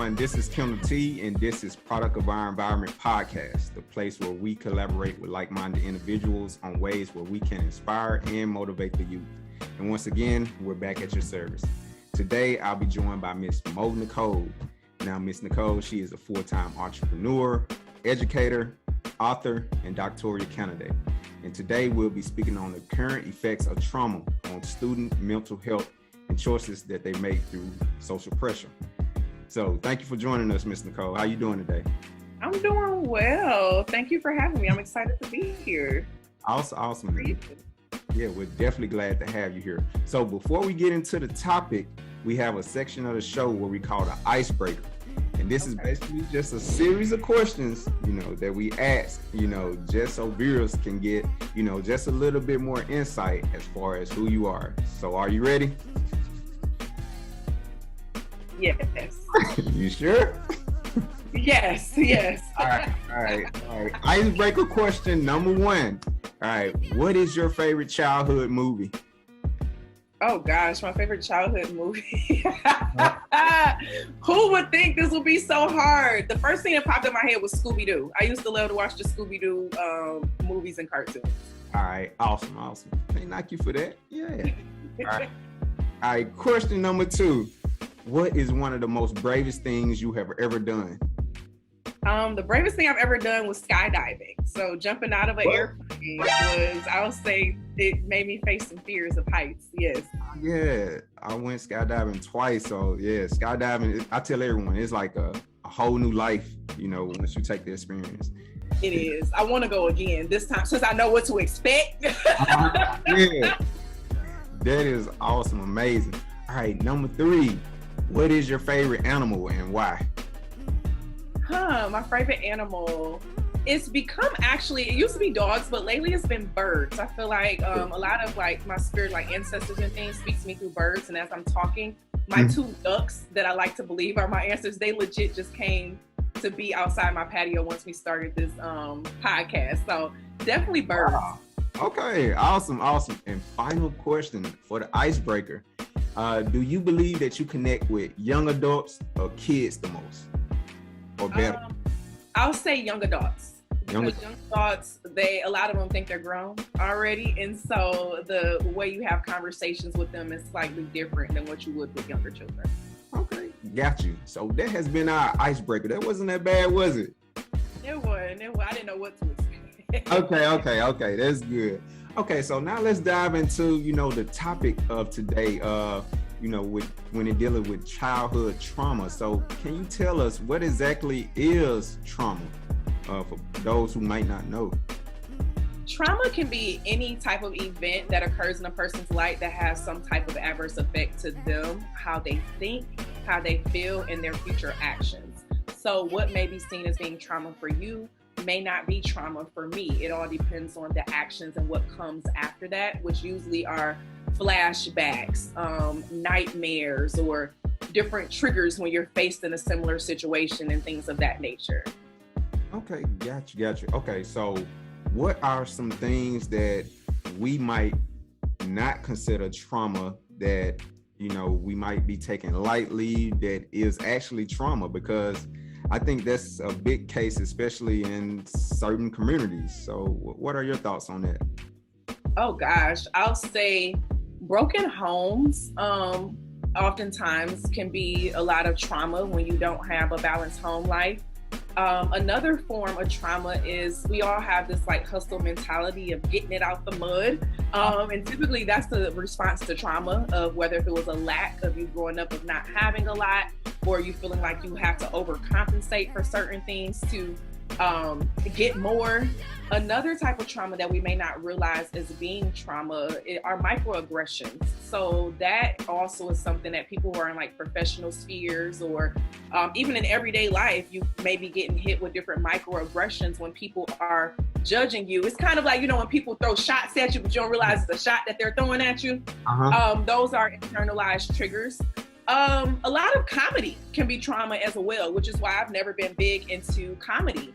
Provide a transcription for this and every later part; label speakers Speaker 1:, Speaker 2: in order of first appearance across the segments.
Speaker 1: everyone. This is Kendall T, and this is Product of Our Environment Podcast, the place where we collaborate with like-minded individuals on ways where we can inspire and motivate the youth. And once again, we're back at your service. Today, I'll be joined by Miss Nicole. Now, Miss Nicole, she is a full-time entrepreneur, educator, author, and doctoral candidate. And today, we'll be speaking on the current effects of trauma on student mental health and choices that they make through social pressure. So thank you for joining us, Miss Nicole. How you doing today? I'm
Speaker 2: doing well. Thank you for having me. I'm excited to be here.
Speaker 1: Awesome. Yeah, we're definitely glad to have you here. So before we get into the topic, we have a section of the show where we call the icebreaker. And this is basically just a series of questions, that we ask, just so viewers can get, just a little bit more insight as far as who you are. So are you ready?
Speaker 2: Yes.
Speaker 1: You sure?
Speaker 2: Yes.
Speaker 1: All right. Icebreaker question number 1. All right. What is your favorite childhood movie?
Speaker 2: Oh gosh, my favorite childhood movie. Who would think this would be so hard? The first thing that popped in my head was Scooby-Doo. I used to love to watch the Scooby-Doo movies and cartoons.
Speaker 1: All right. Awesome. Can't knock you for that. Yeah. All right. Question number 2. What is one of the most bravest things you have ever done?
Speaker 2: The bravest thing I've ever done was skydiving. So jumping out of an airplane was, I'll say, it made me face some fears of heights. Yes.
Speaker 1: Yeah, I went skydiving twice. So yeah, skydiving, I tell everyone, it's like a whole new life, once you take the experience.
Speaker 2: It is. I want to go again this time since I know what to expect.
Speaker 1: Yeah, that is awesome. Amazing. All right, number 3. What is your favorite animal and why?
Speaker 2: My favorite animal, it's become it used to be dogs, but lately it's been birds. I feel like a lot of my spirit, ancestors and things speaks to me through birds. And as I'm talking, my 2 ducks that I like to believe are my ancestors, they legit just came to be outside my patio once we started this podcast. So definitely birds. Wow.
Speaker 1: Okay, awesome. And final question for the icebreaker. Do you believe that you connect with young adults or kids the most? Or better?
Speaker 2: I'll say young adults. Young adults, a lot of them think they're grown already. And so the way you have conversations with them is slightly different than what you would with younger children.
Speaker 1: Okay, got you. So that has been our icebreaker. That wasn't that bad, was it?
Speaker 2: It wasn't. I didn't know what to expect.
Speaker 1: Okay. That's good. Okay, so now let's dive into, the topic of today, when it dealing with childhood trauma. So can you tell us what exactly is trauma for those who might not know?
Speaker 2: Trauma can be any type of event that occurs in a person's life that has some type of adverse effect to them, how they think, how they feel, and their future actions. So what may be seen as being trauma for you may not be trauma for me. It all depends on the actions and what comes after that, which usually are flashbacks, nightmares, or different triggers when you're faced in a similar situation and things of that nature.
Speaker 1: Okay, got you. Okay, so what are some things that we might not consider trauma that, we might be taking lightly that is actually trauma? Because I think that's a big case, especially in certain communities. So what are your thoughts on that?
Speaker 2: Oh gosh, I'll say broken homes oftentimes can be a lot of trauma when you don't have a balanced home life. Another form of trauma is we all have this hustle mentality of getting it out the mud. And typically that's the response to trauma, of whether if it was a lack of you growing up of not having a lot, or you feeling like you have to overcompensate for certain things to get more. Another type of trauma that we may not realize as being trauma are microaggressions. So that also is something that people who are in professional spheres or even in everyday life, you may be getting hit with different microaggressions when people are judging you. It's kind of like, when people throw shots at you, but you don't realize it's a shot that they're throwing at you. Those are internalized triggers. A lot of comedy can be trauma as well, which is why I've never been big into comedy.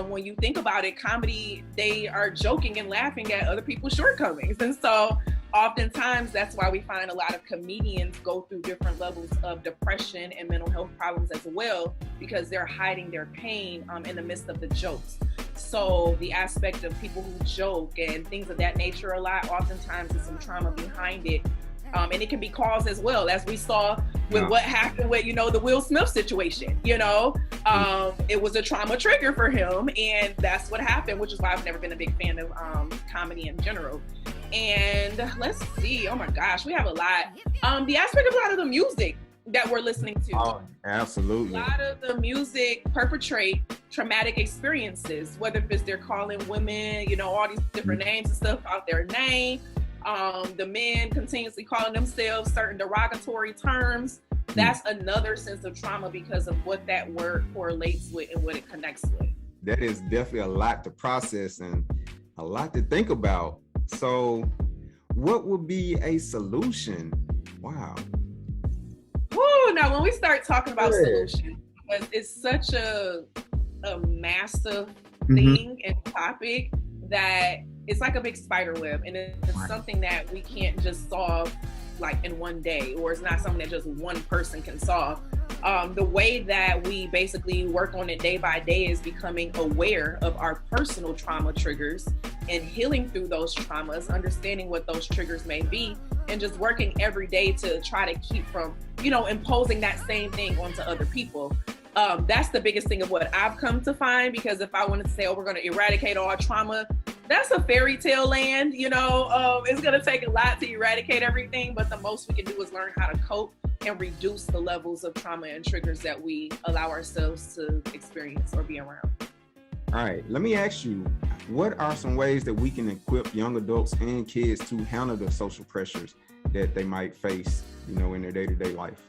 Speaker 2: When you think about it, comedy, they are joking and laughing at other people's shortcomings. And so oftentimes that's why we find a lot of comedians go through different levels of depression and mental health problems as well, because they're hiding their pain in the midst of the jokes. So the aspect of people who joke and things of that nature a lot, oftentimes there's some trauma behind it. And it can be caused as well, as we saw with what happened with, the Will Smith situation. It was a trauma trigger for him, and that's what happened, which is why I've never been a big fan of comedy in general. And let's see, oh my gosh, we have a lot. The aspect of a lot of the music that we're listening to.
Speaker 1: Oh, absolutely.
Speaker 2: A lot of the music perpetrate traumatic experiences, whether it's they're calling women, all these different names and stuff out their name. The men continuously calling themselves certain derogatory terms. That's another sense of trauma because of what that word correlates with and what it connects with.
Speaker 1: That is definitely a lot to process and a lot to think about. So what would be a solution? Wow.
Speaker 2: Woo, now when we start talking about solutions, because it's such a massive thing and topic that it's like a big spider web, and it's something that we can't just solve like in one day, or it's not something that just one person can solve. The way that we basically work on it day by day is becoming aware of our personal trauma triggers and healing through those traumas, understanding what those triggers may be, and just working every day to try to keep from, imposing that same thing onto other people. That's the biggest thing of what I've come to find, because if I wanted to say, we're going to eradicate all trauma, that's a fairy tale land. It's going to take a lot to eradicate everything, but the most we can do is learn how to cope and reduce the levels of trauma and triggers that we allow ourselves to experience or be around.
Speaker 1: All right, let me ask you, what are some ways that we can equip young adults and kids to handle the social pressures that they might face, in their day-to-day life?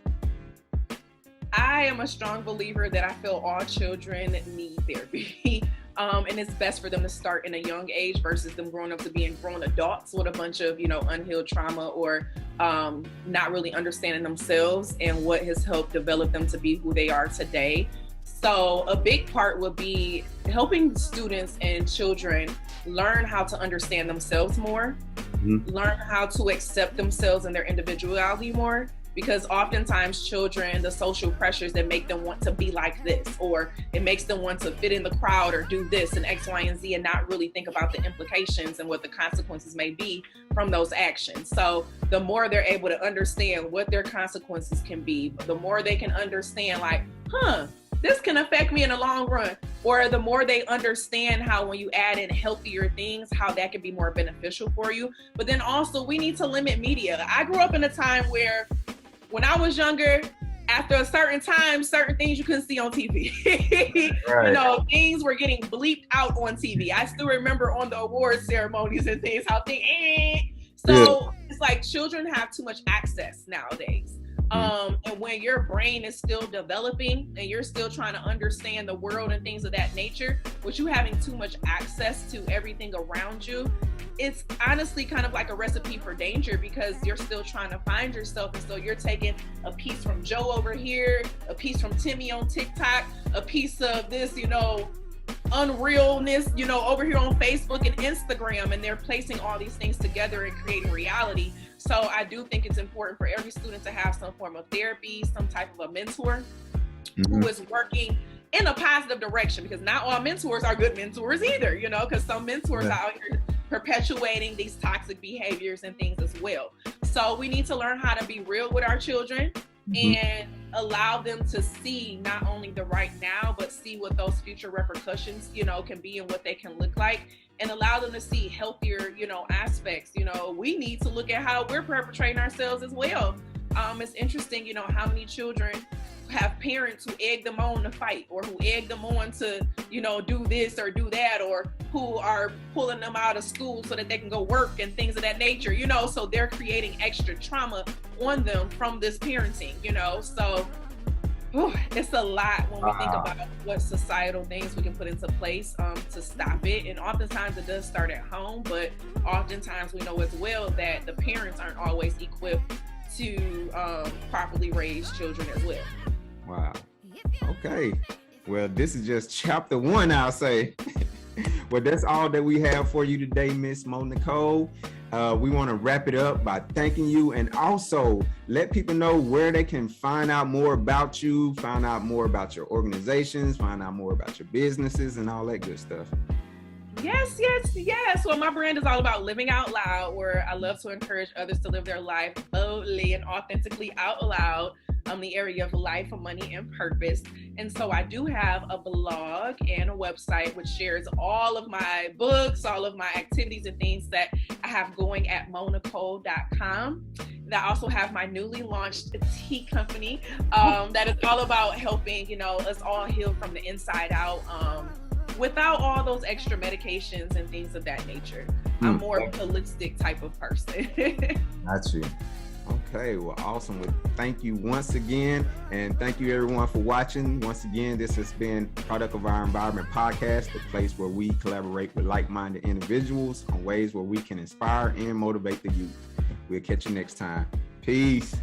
Speaker 2: I am a strong believer that I feel all children need therapy. And it's best for them to start in a young age versus them growing up to being grown adults with a bunch of, unhealed trauma or not really understanding themselves and what has helped develop them to be who they are today. So a big part would be helping students and children learn how to understand themselves more, learn how to accept themselves and their individuality more. Because oftentimes children, the social pressures that make them want to be like this, or it makes them want to fit in the crowd or do this and X, Y, and Z, and not really think about the implications and what the consequences may be from those actions. So the more they're able to understand what their consequences can be, the more they can understand this can affect me in the long run, or the more they understand how when you add in healthier things, how that can be more beneficial for you. But then also we need to limit media. I grew up in a time where when I was younger, after a certain time, certain things you couldn't see on TV. Right. Things were getting bleeped out on TV. I still remember on the award ceremonies and things, how things, It's like children have too much access nowadays. And when your brain is still developing and you're still trying to understand the world and things of that nature, with you having too much access to everything around you, it's honestly kind of like a recipe for danger, because you're still trying to find yourself. And so you're taking a piece from Joe over here, a piece from Timmy on TikTok, a piece of this, unrealness, over here on Facebook and Instagram, and they're placing all these things together and creating reality. So I do think it's important for every student to have some form of therapy, some type of a mentor who is working in a positive direction, because not all mentors are good mentors either, because some mentors are out here perpetuating these toxic behaviors and things as well. So we need to learn how to be real with our children and allow them to see not only the right now, but see what those future repercussions, can be and what they can look like, and allow them to see healthier, aspects. We need to look at how we're perpetrating ourselves as well. It's interesting, how many children have parents who egg them on to fight, or who egg them on to, do this or do that, or who are pulling them out of school so that they can go work and things of that nature, so they're creating extra trauma on them from this parenting, so it's a lot when we think about what societal things we can put into place to stop it. And oftentimes it does start at home, but oftentimes we know as well that the parents aren't always equipped to properly raise children as well.
Speaker 1: Wow. Okay. Well, this is just chapter 1, I'll say. Well, that's all that we have for you today, Miss Nicole. We want to wrap it up by thanking you and also let people know where they can find out more about you, find out more about your organizations, find out more about your businesses and all that good stuff.
Speaker 2: Yes. Well, my brand is all about living out loud, where I love to encourage others to live their life boldly and authentically out loud in the area of life, money, and purpose. And so I do have a blog and a website which shares all of my books, all of my activities and things that I have going at monicole.com. And I also have my newly launched tea company that is all about helping, us all heal from the inside out. Without all those extra medications and things of that nature. I'm more of a holistic type of person.
Speaker 1: Got you. Okay, well, awesome. Well, thank you once again. And thank you everyone for watching. Once again, this has been Product of Our Environment Podcast, the place where we collaborate with like-minded individuals on ways where we can inspire and motivate the youth. We'll catch you next time. Peace.